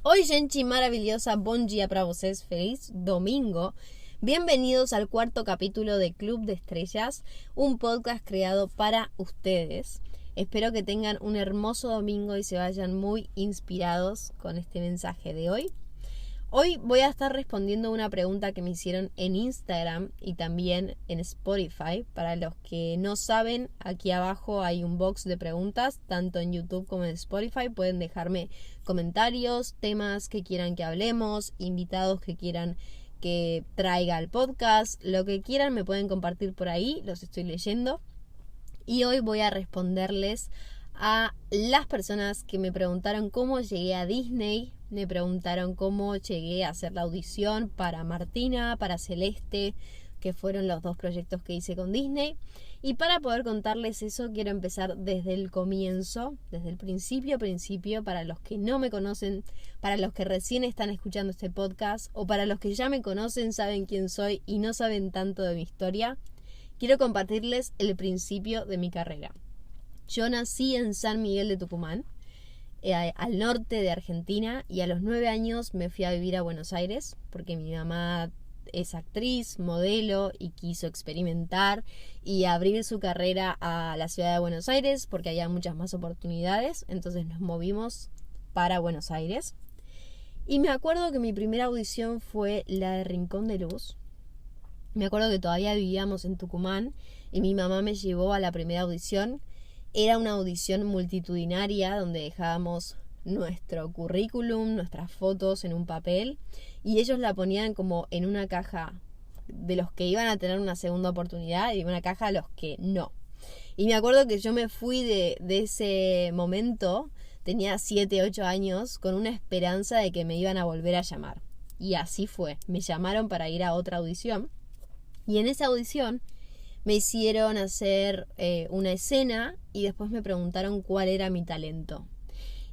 Oi, gente maravillosa, bom dia para vocês, feliz domingo. Bienvenidos al cuarto capítulo de Club de Estrellas, un podcast creado para ustedes. Espero que tengan un hermoso domingo y se vayan muy inspirados con este mensaje de hoy. Hoy voy a estar respondiendo una pregunta que me hicieron en Instagram y también en Spotify. Para los que no saben, aquí abajo hay un box de preguntas, tanto en YouTube como en Spotify. Pueden dejarme comentarios, temas que quieran que hablemos, invitados que quieran que traiga al podcast, lo que quieran me pueden compartir por ahí, los estoy leyendo. Y hoy voy a responderles a las personas que me preguntaron cómo llegué a Disney, me preguntaron cómo llegué a hacer la audición para Martina, para Celeste, que fueron los dos proyectos que hice con Disney. Y para poder contarles eso, quiero empezar desde el comienzo, desde el principio, para los que no me conocen, para los que recién están escuchando este podcast, o para los que ya me conocen, saben quién soy y no saben tanto de mi historia. Quiero compartirles el principio de mi carrera. Yo nací en San Miguel de Tucumán, al norte de Argentina, y a los 9 años me fui a vivir a Buenos Aires porque mi mamá es actriz, modelo y quiso experimentar y abrir su carrera a la ciudad de Buenos Aires porque había muchas más oportunidades. Entonces nos movimos para Buenos Aires. Y me acuerdo que mi primera audición fue la de Rincón de Luz. Me acuerdo que todavía vivíamos en Tucumán y mi mamá me llevó a la primera audición. Era una audición multitudinaria donde dejábamos nuestro currículum, nuestras fotos en un papel y ellos la ponían como en una caja de los que iban a tener una segunda oportunidad y una caja a los que no. Y me acuerdo que yo me fui de ese momento, tenía 7, 8 años, con una esperanza de que me iban a volver a llamar. Y así fue, me llamaron para ir a otra audición. Y en esa audición me hicieron hacer una escena y después me preguntaron cuál era mi talento.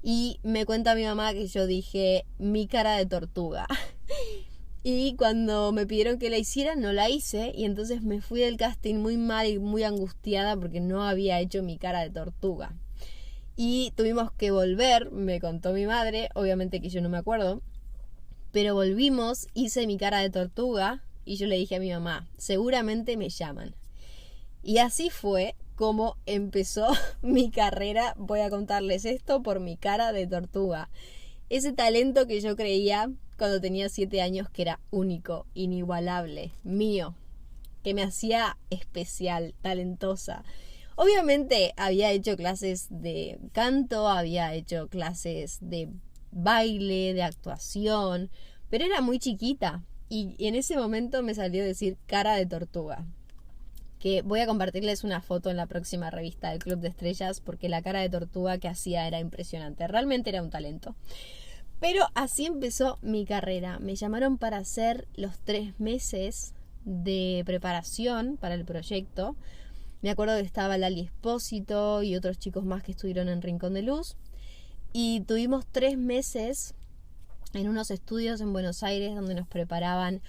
Y me cuenta mi mamá que yo dije mi cara de tortuga. Y cuando me pidieron que la hiciera, no la hice. Y entonces me fui del casting muy mal y muy angustiada porque no había hecho mi cara de tortuga. Y tuvimos que volver, me contó mi madre, obviamente que yo no me acuerdo. Pero volvimos, hice mi cara de tortuga. Y yo le dije a mi mamá, seguramente me llaman. Y así fue como empezó mi carrera. Voy a contarles esto por mi cara de tortuga. Ese talento que yo creía cuando tenía 7 años que era único, inigualable, mío, que me hacía especial, talentosa. Obviamente había hecho clases de canto, había hecho clases de baile, de actuación, pero era muy chiquita. Y en ese momento me salió decir cara de tortuga. Que voy a compartirles una foto en la próxima revista del Club de Estrellas porque la cara de tortuga que hacía era impresionante. Realmente era un talento. Pero así empezó mi carrera. Me llamaron para hacer los 3 meses de preparación para el proyecto. Me acuerdo que estaba Lali Espósito y otros chicos más que estuvieron en Rincón de Luz. Y tuvimos 3 meses en unos estudios en Buenos Aires donde nos preparaban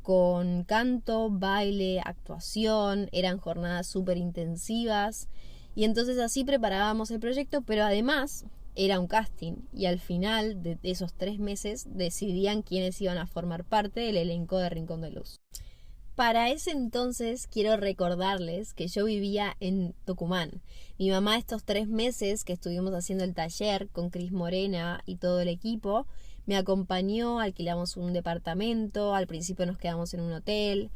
con canto, baile, actuación. Eran jornadas súper intensivas y entonces así preparábamos el proyecto, pero además era un casting y al final de esos 3 meses decidían quiénes iban a formar parte del elenco de Rincón de Luz. Para ese entonces quiero recordarles que yo vivía en Tucumán. Mi mamá estos 3 meses que estuvimos haciendo el taller con Cris Morena y todo el equipo me acompañó, alquilamos un departamento, al principio nos quedamos en un hotel.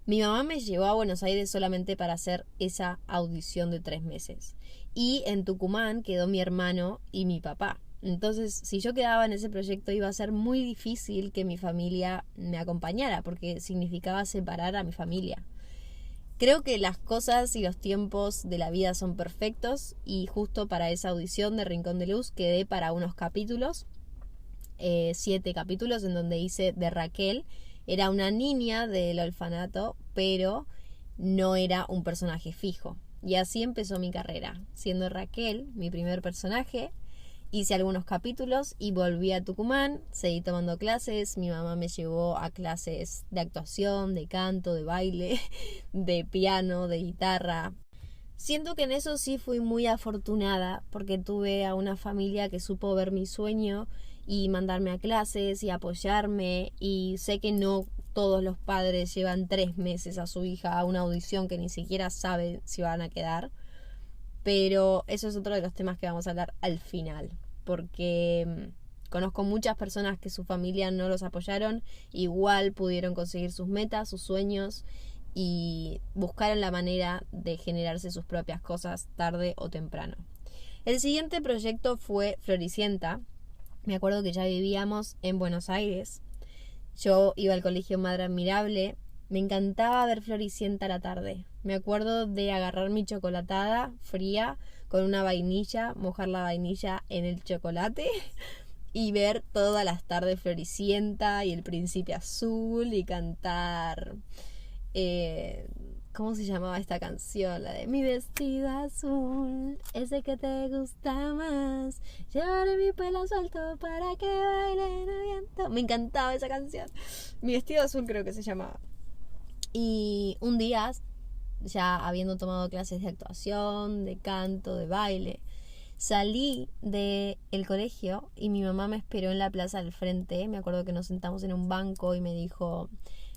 Mi mamá me llevó a Buenos Aires solamente para hacer esa audición de 3 meses. Y en Tucumán quedó mi hermano y mi papá. Entonces, si yo quedaba en ese proyecto iba a ser muy difícil que mi familia me acompañara, porque significaba separar a mi familia. Creo que las cosas y los tiempos de la vida son perfectos y justo para esa audición de Rincón de Luz quedé para unos capítulos. 7 capítulos en donde hice de Raquel. Era una niña del orfanato, pero no era un personaje fijo. Y así empezó mi carrera, siendo Raquel mi primer personaje. Hice algunos capítulos y volví a Tucumán, seguí tomando clases. Mi mamá me llevó a clases de actuación, de canto, de baile, de piano, de guitarra. Siento que en eso sí fui muy afortunada porque tuve a una familia que supo ver mi sueño y mandarme a clases y apoyarme, y sé que no todos los padres llevan 3 meses a su hija a una audición que ni siquiera saben si van a quedar, pero eso es otro de los temas que vamos a hablar al final, porque conozco muchas personas que su familia no los apoyaron, igual pudieron conseguir sus metas, sus sueños, y buscaron la manera de generarse sus propias cosas tarde o temprano. El siguiente proyecto fue Floricienta. Me acuerdo que ya vivíamos en Buenos Aires. Yo iba al colegio Madre Admirable. Me encantaba ver Floricienta a la tarde. Me acuerdo de agarrar mi chocolatada fría con una vainilla, mojar la vainilla en el chocolate y ver todas las tardes Floricienta y El Príncipe Azul y cantar... ¿cómo se llamaba esta canción? La de mi vestido azul, ese que te gusta más, llevaré mi pelo suelto para que baile en el viento. Me encantaba esa canción. Mi vestido azul creo que se llamaba. Y un día, ya habiendo tomado clases de actuación, de canto, de baile, salí del colegio y mi mamá me esperó en la plaza del frente. Me acuerdo que nos sentamos en un banco y me dijo: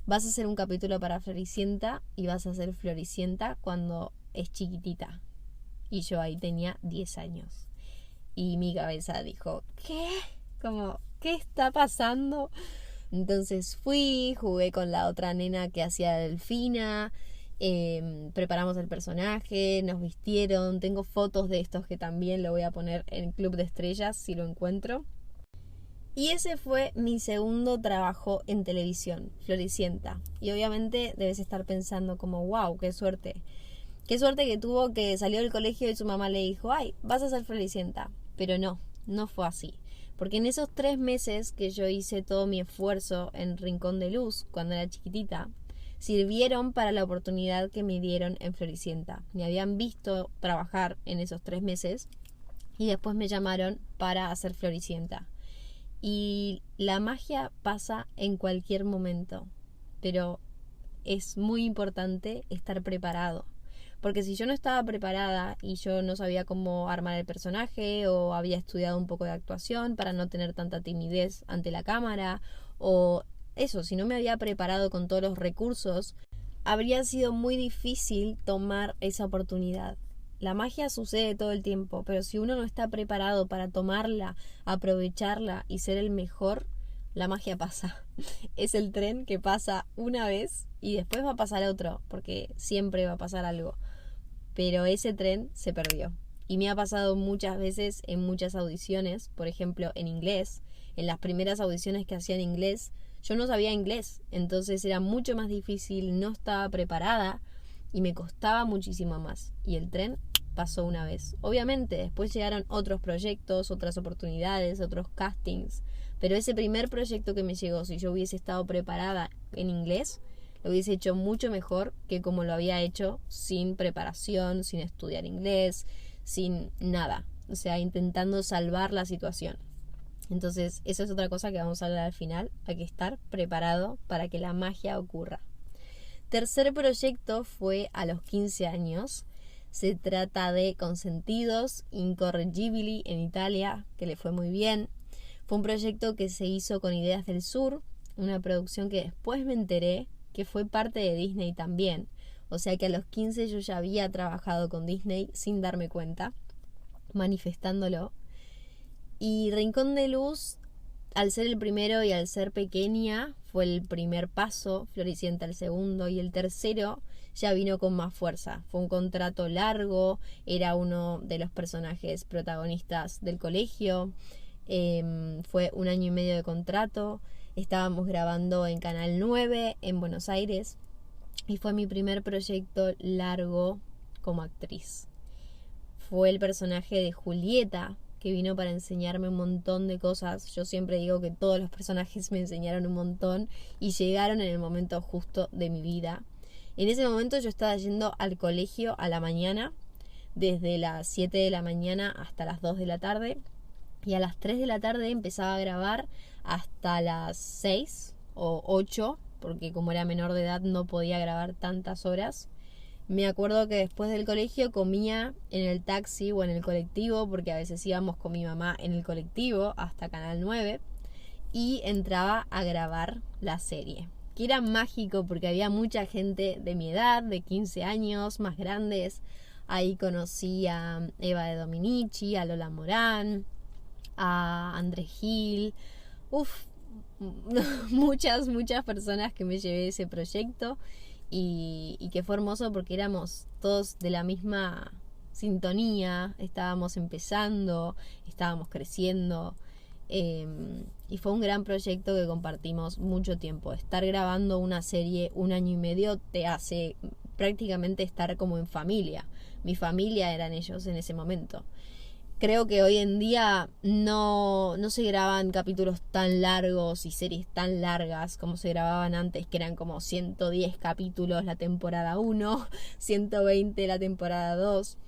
vas a hacer un capítulo para Floricienta y vas a hacer Floricienta cuando es chiquitita. Y yo ahí tenía 10 años. Y mi cabeza dijo: ¿qué? Como, ¿qué está pasando? Entonces fui, jugué con la otra nena que hacía Delfina, preparamos el personaje, nos vistieron. Tengo fotos de estos que también lo voy a poner en Club de Estrellas si lo encuentro. Y ese fue mi segundo trabajo en televisión, Floricienta. Y obviamente debes estar pensando como, wow, qué suerte. Qué suerte que tuvo, que salió del colegio y su mamá le dijo: ay, vas a ser Floricienta. Pero no fue así. Porque en esos 3 meses que yo hice todo mi esfuerzo en Rincón de Luz, cuando era chiquitita, sirvieron para la oportunidad que me dieron en Floricienta. Me habían visto trabajar en esos 3 meses y después me llamaron para hacer Floricienta. Y la magia pasa en cualquier momento, pero es muy importante estar preparado, porque si yo no estaba preparada y yo no sabía cómo armar el personaje, o había estudiado un poco de actuación para no tener tanta timidez ante la cámara, o eso, si no me había preparado con todos los recursos, habría sido muy difícil tomar esa oportunidad. La magia sucede todo el tiempo, pero si uno no está preparado para tomarla, aprovecharla y ser el mejor, la magia pasa. Es el tren que pasa una vez y después va a pasar otro, porque siempre va a pasar algo. Pero ese tren se perdió. Y me ha pasado muchas veces en muchas audiciones, por ejemplo en inglés. En las primeras audiciones que hacía en inglés, yo no sabía inglés, entonces era mucho más difícil, no estaba preparada y me costaba muchísimo más. Y el tren pasó una vez. Obviamente después llegaron otros proyectos, otras oportunidades, otros castings, pero ese primer proyecto que me llegó, si yo hubiese estado preparada en inglés, lo hubiese hecho mucho mejor que como lo había hecho sin preparación, sin estudiar inglés, sin nada, o sea, intentando salvar la situación. Entonces esa es otra cosa que vamos a hablar al final. Hay que estar preparado para que la magia ocurra. Tercer proyecto fue a los 15 años. Se trata de Consentidos Incorreggibili en Italia, que le fue muy bien. Fue un proyecto que se hizo con Ideas del Sur, una producción que después me enteré que fue parte de Disney también. O sea que a los 15 yo ya había trabajado con Disney sin darme cuenta, manifestándolo. Y Rincón de Luz, al ser el primero y al ser pequeña, fue el primer paso, Floricienta el segundo, y el tercero ya vino con más fuerza. Fue un contrato largo, era uno de los personajes protagonistas del colegio, fue 1 año y medio de contrato, estábamos grabando en Canal 9 en Buenos Aires y fue mi primer proyecto largo como actriz. Fue el personaje de Julieta, que vino para enseñarme un montón de cosas. Yo siempre digo que todos los personajes me enseñaron un montón y llegaron en el momento justo de mi vida. En ese momento yo estaba yendo al colegio a la mañana, desde las 7 de la mañana hasta las 2 de la tarde, y a las 3 de la tarde empezaba a grabar hasta las 6 o 8, porque como era menor de edad no podía grabar tantas horas. Me acuerdo que después del colegio comía en el taxi o en el colectivo, porque a veces íbamos con mi mamá en el colectivo hasta Canal 9, y entraba a grabar la serie, que era mágico porque había mucha gente de mi edad, de 15 años, más grandes. Ahí conocí a Eva de Dominici, a Lola Morán, a Andrés Gil, muchas personas que me llevé de ese proyecto, y que fue hermoso porque éramos todos de la misma sintonía, estábamos empezando, estábamos creciendo, y fue un gran proyecto que compartimos mucho tiempo. Estar grabando una serie 1 año y medio te hace prácticamente estar como en familia. Mi familia eran ellos en ese momento. Creo que hoy en día no se graban capítulos tan largos y series tan largas como se grababan antes, que eran como 110 capítulos la temporada 1, 120 la temporada 2.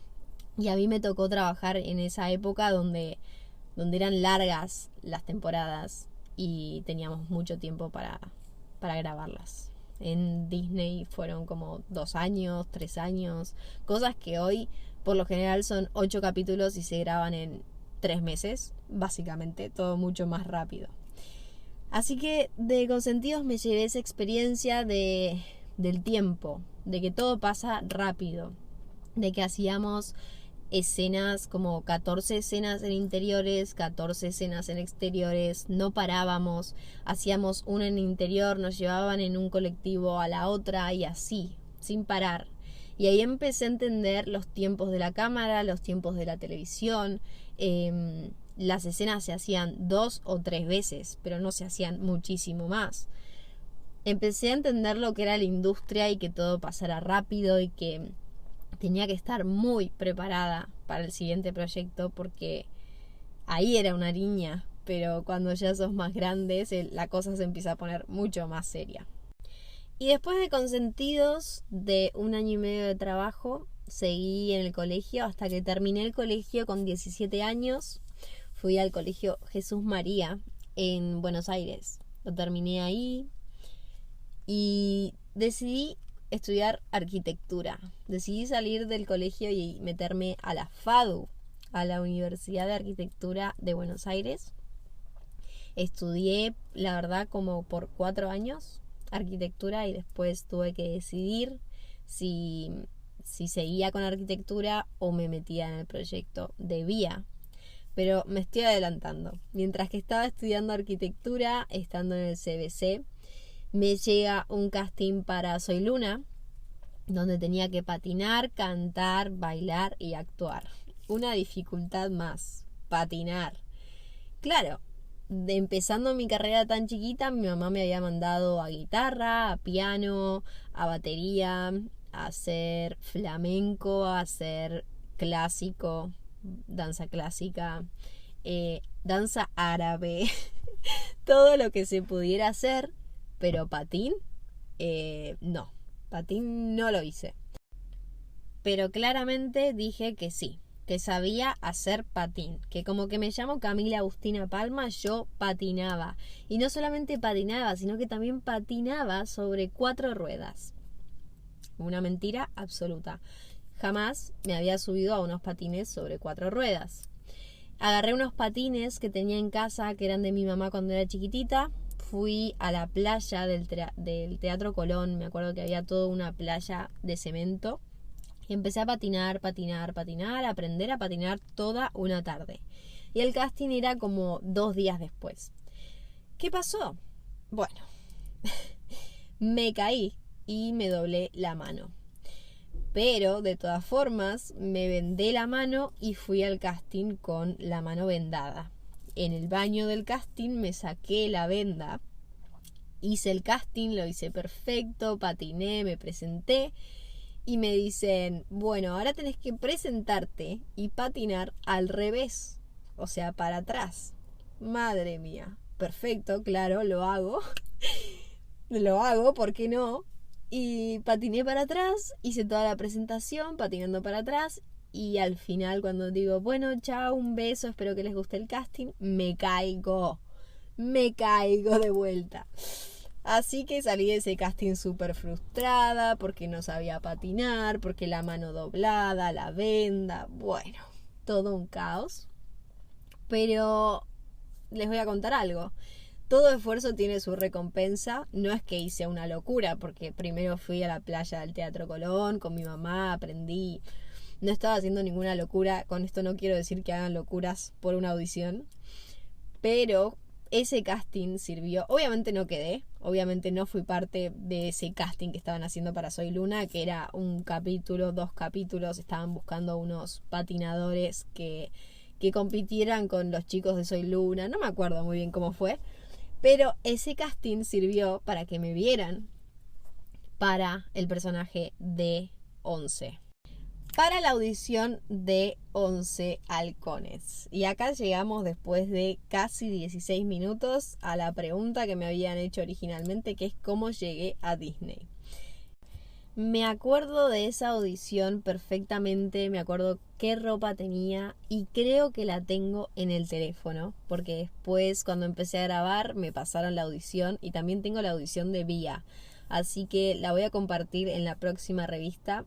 Y a mí me tocó trabajar en esa época donde eran largas las temporadas y teníamos mucho tiempo para grabarlas. En Disney fueron como 2 años, 3 años, cosas que hoy por lo general son 8 capítulos y se graban en 3 meses, básicamente, todo mucho más rápido. Así que de Consentidos me llevé esa experiencia del tiempo, de que todo pasa rápido, de que hacíamos escenas, como 14 escenas en interiores, 14 escenas en exteriores, no parábamos, hacíamos una en interior, nos llevaban en un colectivo a la otra y así, sin parar. Y ahí empecé a entender los tiempos de la cámara, los tiempos de la televisión. Las escenas se hacían 2 o 3 veces, pero no se hacían muchísimo más. Empecé a entender lo que era la industria y que todo pasara rápido y que tenía que estar muy preparada para el siguiente proyecto, porque ahí era una niña, pero cuando ya sos más grandes la cosa se empieza a poner mucho más seria. Y después de Consentidos, de 1 año y medio de trabajo, seguí en el colegio hasta que terminé el colegio con 17 años. Fui al colegio Jesús María en Buenos Aires. Lo terminé ahí y decidí estudiar arquitectura. Decidí salir del colegio y meterme a la FADU, a la Universidad de Arquitectura de Buenos Aires. Estudié, la verdad, como por 4 años arquitectura y después tuve que decidir si seguía con arquitectura o me metía en el proyecto de vía. Pero me estoy adelantando. Mientras que estaba estudiando arquitectura, estando en el CBC, me llega un casting para Soy Luna, donde tenía que patinar, cantar, bailar y actuar. Una dificultad más, patinar. Claro, empezando mi carrera tan chiquita, mi mamá me había mandado a guitarra, a piano, a batería, a hacer flamenco, a hacer clásico, danza clásica, danza árabe, todo lo que se pudiera hacer, pero patín, no, patín no lo hice. Pero claramente dije que sí, que sabía hacer patín, que como que me llamo Camila Agustina Palma, yo patinaba. Y no solamente patinaba, sino que también patinaba sobre 4 ruedas. Una mentira absoluta. Jamás me había subido a unos patines sobre 4 ruedas. Agarré unos patines que tenía en casa, que eran de mi mamá cuando era chiquitita. Fui a la playa del Teatro Colón, me acuerdo que había toda una playa de cemento. Y empecé a patinar, aprender a patinar toda una tarde. Y el casting era como 2 días después. ¿Qué pasó? Bueno, me caí y me doblé la mano. Pero de todas formas me vendé la mano y fui al casting con la mano vendada. En el baño del casting me saqué la venda, hice el casting, lo hice perfecto, patiné, me presenté y me dicen, bueno, ahora tenés que presentarte y patinar al revés, o sea, para atrás. Madre mía, perfecto, claro, lo hago, ¿por qué no? Y patiné para atrás, hice toda la presentación patinando para atrás y al final cuando digo, bueno, chao, un beso, espero que les guste el casting, me caigo de vuelta. Así que salí de ese casting súper frustrada porque no sabía patinar, porque la mano doblada, la venda, bueno, todo un caos. Pero les voy a contar algo. Todo esfuerzo tiene su recompensa. No es que hice una locura, porque primero fui a la playa del Teatro Colón con mi mamá, aprendí. No estaba haciendo ninguna locura. Con esto no quiero decir que hagan locuras por una audición. Pero ese casting sirvió. Obviamente no quedé. Obviamente no fui parte de ese casting que estaban haciendo para Soy Luna, que era un capítulo, 2 capítulos. Estaban buscando unos patinadores que compitieran con los chicos de Soy Luna. No me acuerdo muy bien cómo fue. Pero ese casting sirvió para que me vieran para el personaje de 11. Para la audición de 11 halcones. Y acá llegamos después de casi 16 minutos a la pregunta que me habían hecho originalmente, que es cómo llegué a Disney. Me acuerdo de esa audición perfectamente, me acuerdo qué ropa tenía y creo que la tengo en el teléfono, porque después cuando empecé a grabar me pasaron la audición y también tengo la audición de Vía, así que la voy a compartir en la próxima revista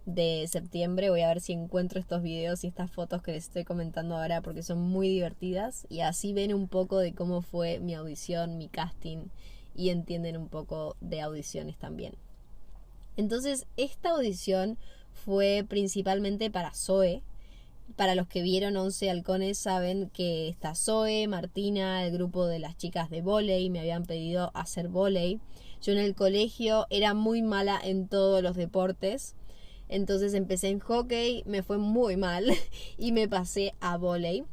de septiembre. Voy a ver si encuentro estos videos y estas fotos que les estoy comentando ahora porque son muy divertidas y así ven un poco de cómo fue mi audición, mi casting y entienden un poco de audiciones también. Entonces, esta audición fue principalmente para Zoe. Para los que vieron 11 halcones saben que está Zoe, Martina, el grupo de las chicas de vóley, me habían pedido hacer vóley. Yo en el colegio era muy mala en todos los deportes, entonces empecé en hockey, me fue muy mal y me pasé a vóley.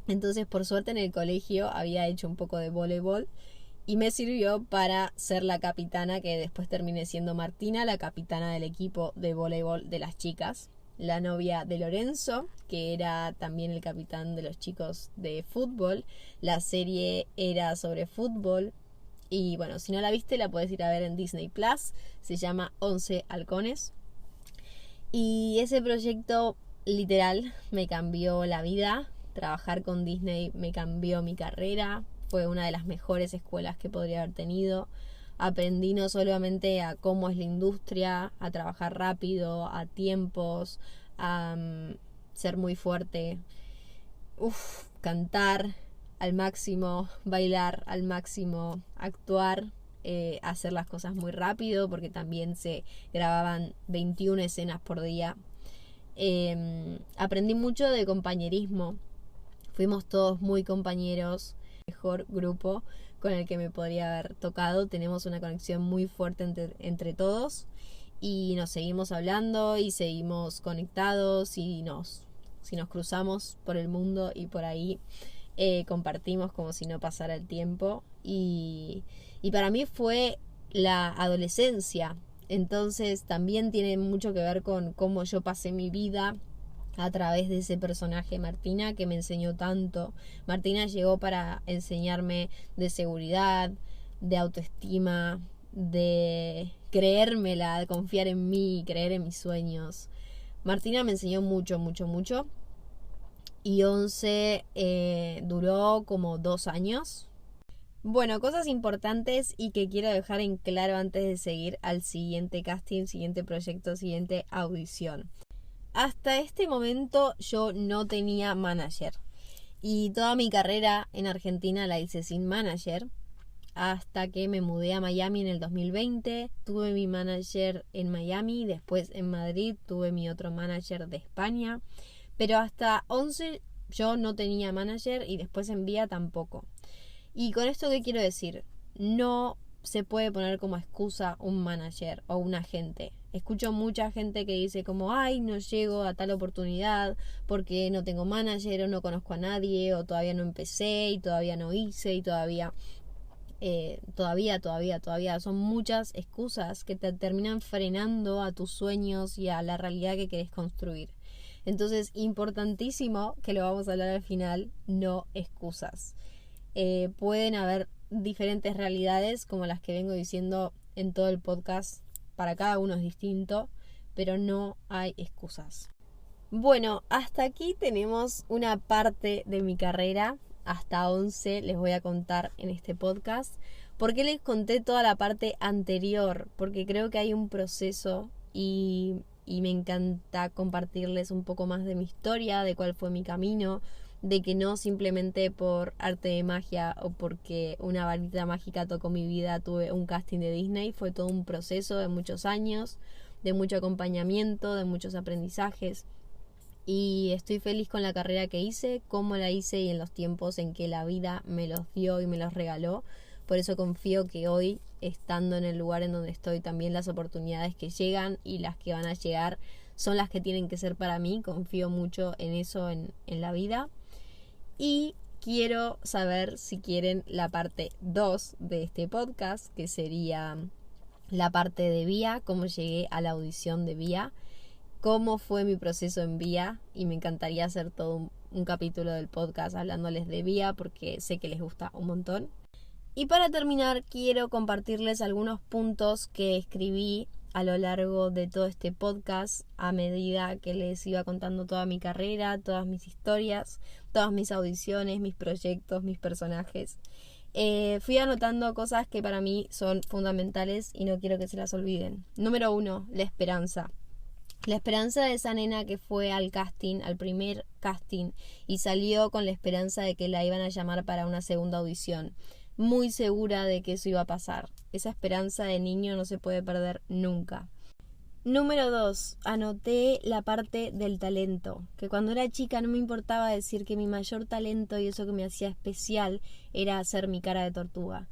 Entonces, por suerte en el colegio había hecho un poco de voleibol y me sirvió para ser la capitana, que después terminé siendo Martina, la capitana del equipo de voleibol de las chicas, la novia de Lorenzo, que era también el capitán de los chicos de fútbol. La serie era sobre fútbol y bueno, si no la viste la puedes ir a ver en Disney Plus, se llama 11 halcones. Y ese proyecto literal me cambió la vida. Trabajar con Disney me cambió mi carrera. Fue una de las mejores escuelas que podría haber tenido. Aprendí no solamente a cómo es la industria, a trabajar rápido, a tiempos, a ser muy fuerte, cantar al máximo, bailar al máximo, actuar, hacer las cosas muy rápido porque también se grababan 21 escenas por día. Aprendí mucho de compañerismo. Fuimos todos muy compañeros, mejor grupo con el que me podría haber tocado. Tenemos una conexión muy fuerte entre todos y nos seguimos hablando y seguimos conectados y si nos cruzamos por el mundo y por ahí compartimos como si no pasara el tiempo y para mí fue la adolescencia, entonces también tiene mucho que ver con cómo yo pasé mi vida a través de ese personaje Martina, que me enseñó tanto. Martina llegó para enseñarme de seguridad, de autoestima, de creérmela, de confiar en mí, creer en mis sueños. Martina me enseñó mucho, mucho, mucho. Y 11 duró como 2 años. Bueno, cosas importantes y que quiero dejar en claro antes de seguir al siguiente casting, siguiente proyecto, siguiente audición. Hasta este momento yo no tenía manager y toda mi carrera en Argentina la hice sin manager hasta que me mudé a Miami en el 2020. Tuve mi manager en Miami, después en Madrid tuve mi otro manager de España, pero hasta 11 yo no tenía manager y después en Vía tampoco. Y con esto, ¿qué quiero decir? No se puede poner como excusa un manager o un agente. Escucho mucha gente que dice como, ay, no llego a tal oportunidad porque no tengo manager o no conozco a nadie o todavía no empecé y todavía no hice y todavía. Son muchas excusas que te terminan frenando a tus sueños y a la realidad que querés construir. Entonces, importantísimo, que lo vamos a hablar al final, no excusas. Pueden haber diferentes realidades como las que vengo diciendo en todo el podcast. Para cada uno es distinto, pero no hay excusas. Bueno, hasta aquí tenemos una parte de mi carrera. Hasta 11 les voy a contar en este podcast. ¿Por qué les conté toda la parte anterior? Porque creo que hay un proceso y me encanta compartirles un poco más de mi historia, de cuál fue mi camino, de que no simplemente por arte de magia o porque una varita mágica tocó mi vida tuve un casting de Disney. Fue todo un proceso de muchos años, de mucho acompañamiento, de muchos aprendizajes, y estoy feliz con la carrera que hice, cómo la hice y en los tiempos en que la vida me los dio y me los regaló. Por eso confío que hoy, estando en el lugar en donde estoy, también las oportunidades que llegan y las que van a llegar son las que tienen que ser para mí. Confío mucho en eso en la vida. Y quiero saber si quieren la parte 2 de este podcast, que sería la parte de VIA, cómo llegué a la audición de VIA, cómo fue mi proceso en VIA, y me encantaría hacer todo un capítulo del podcast hablándoles de VIA porque sé que les gusta un montón. Y para terminar, quiero compartirles algunos puntos que escribí a lo largo de todo este podcast a medida que les iba contando toda mi carrera, todas mis historias, todas mis audiciones, mis proyectos, mis personajes. Fui anotando cosas que para mí son fundamentales y no quiero que se las olviden. Número 1, la esperanza. La esperanza de esa nena que fue al casting, al primer casting, y salió con la esperanza de que la iban a llamar para una segunda audición. Muy segura de que eso iba a pasar. Esa esperanza de niño no se puede perder nunca. Número 2, anoté la parte del talento, que cuando era chica no me importaba decir que mi mayor talento y eso que me hacía especial era hacer mi cara de tortuga.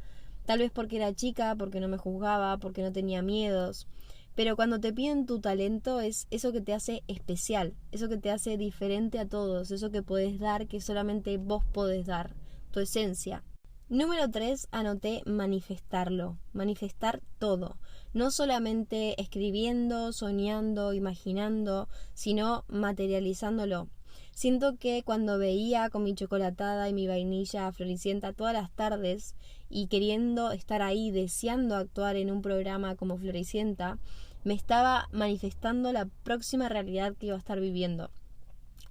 Tal vez porque era chica, porque no me juzgaba, porque no tenía miedos. Pero cuando te piden tu talento es eso que te hace especial, eso que te hace diferente a todos, eso que podés dar que solamente vos podés dar, tu esencia. Número 3, anoté manifestarlo, manifestar todo, no solamente escribiendo, soñando, imaginando, sino materializándolo. Siento que cuando veía con mi chocolatada y mi vainilla a Floricienta todas las tardes y queriendo estar ahí, deseando actuar en un programa como Floricienta, me estaba manifestando la próxima realidad que iba a estar viviendo.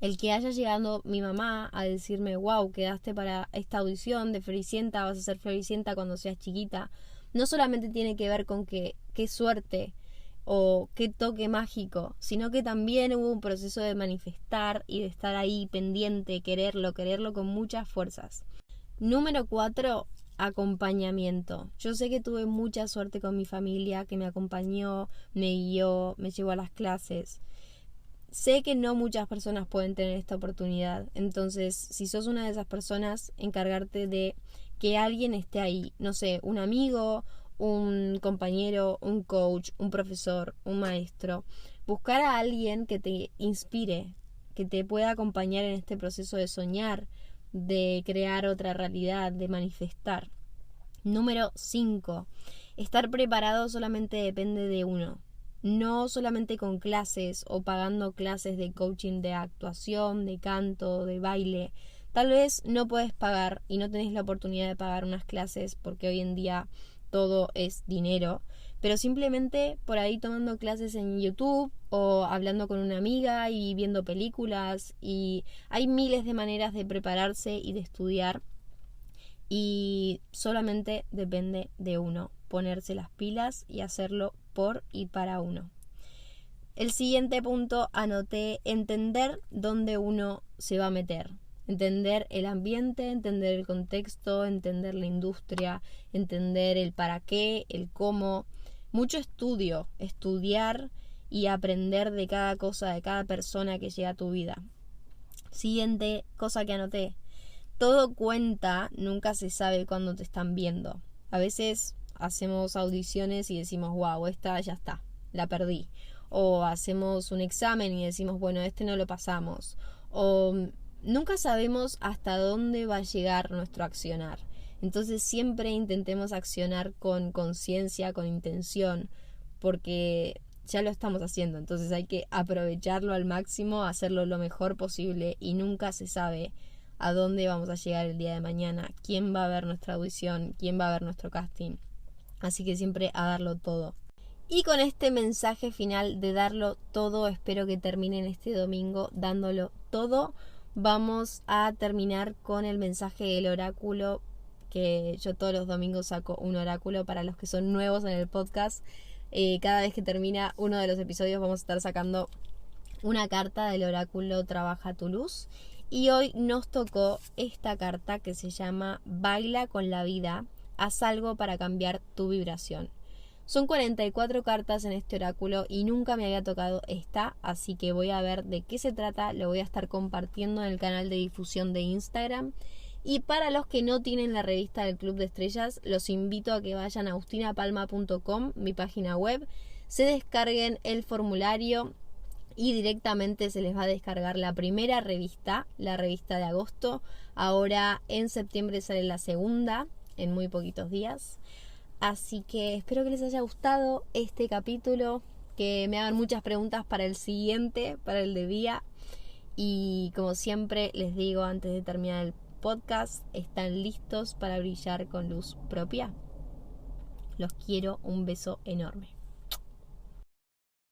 El que haya llegado mi mamá a decirme, wow, quedaste para esta audición de Floricienta, vas a ser Floricienta cuando seas chiquita, no solamente tiene que ver con que qué suerte o qué toque mágico, sino que también hubo un proceso de manifestar y de estar ahí pendiente, quererlo con muchas fuerzas. Número 4, acompañamiento. Yo sé que tuve mucha suerte con mi familia, que me acompañó, me guió, me llevó a las clases. Sé que no muchas personas pueden tener esta oportunidad, entonces si sos una de esas personas, encargarte de que alguien esté ahí, no sé, un amigo, un compañero, un coach, un profesor, un maestro. Buscar a alguien que te inspire, que te pueda acompañar en este proceso de soñar, de crear otra realidad, de manifestar. Número 5. Estar preparado solamente depende de uno. No solamente con clases o pagando clases de coaching de actuación, de canto, de baile. Tal vez no puedes pagar y no tenés la oportunidad de pagar unas clases porque hoy en día todo es dinero, pero simplemente por ahí tomando clases en YouTube o hablando con una amiga y viendo películas, y hay miles de maneras de prepararse y de estudiar, y solamente depende de uno ponerse las pilas y hacerlo por y para uno. El siguiente punto, anoté entender dónde uno se va a meter. Entender el ambiente, entender el contexto, entender la industria, entender el para qué, el cómo. Mucho estudio, estudiar y aprender de cada cosa, de cada persona que llega a tu vida. Siguiente cosa que anoté. Todo cuenta, nunca se sabe cuándo te están viendo. A veces hacemos audiciones y decimos, wow, esta ya está, la perdí. O hacemos un examen y decimos, bueno, este no lo pasamos. O nunca sabemos hasta dónde va a llegar nuestro accionar. Entonces siempre intentemos accionar con conciencia, con intención, porque ya lo estamos haciendo. Entonces hay que aprovecharlo al máximo, hacerlo lo mejor posible, y nunca se sabe a dónde vamos a llegar el día de mañana, quién va a ver nuestra audición, quién va a ver nuestro casting. Así que siempre a darlo todo. Y con este mensaje final de darlo todo, espero que terminen este domingo dándolo todo. Vamos a terminar con el mensaje del oráculo que yo todos los domingos saco un oráculo. Para los que son nuevos en el podcast, cada vez que termina uno de los episodios vamos a estar sacando una carta del oráculo Trabaja tu luz. Y hoy nos tocó esta carta que se llama Baila con la vida, haz algo para cambiar tu vibración. Son 44 cartas en este oráculo y nunca me había tocado esta, así que voy a ver de qué se trata. Lo voy a estar compartiendo en el canal de difusión de Instagram. Y para los que no tienen la revista del Club de Estrellas, los invito a que vayan a agustinapalma.com, mi página web, se descarguen el formulario y directamente se les va a descargar la primera revista, la revista de agosto. Ahora en septiembre sale la segunda, en muy poquitos días. Así que espero que les haya gustado este capítulo, que me hagan muchas preguntas para el siguiente, para el de día. Y como siempre les digo antes de terminar el podcast, ¿están listos para brillar con luz propia? Los quiero, un beso enorme.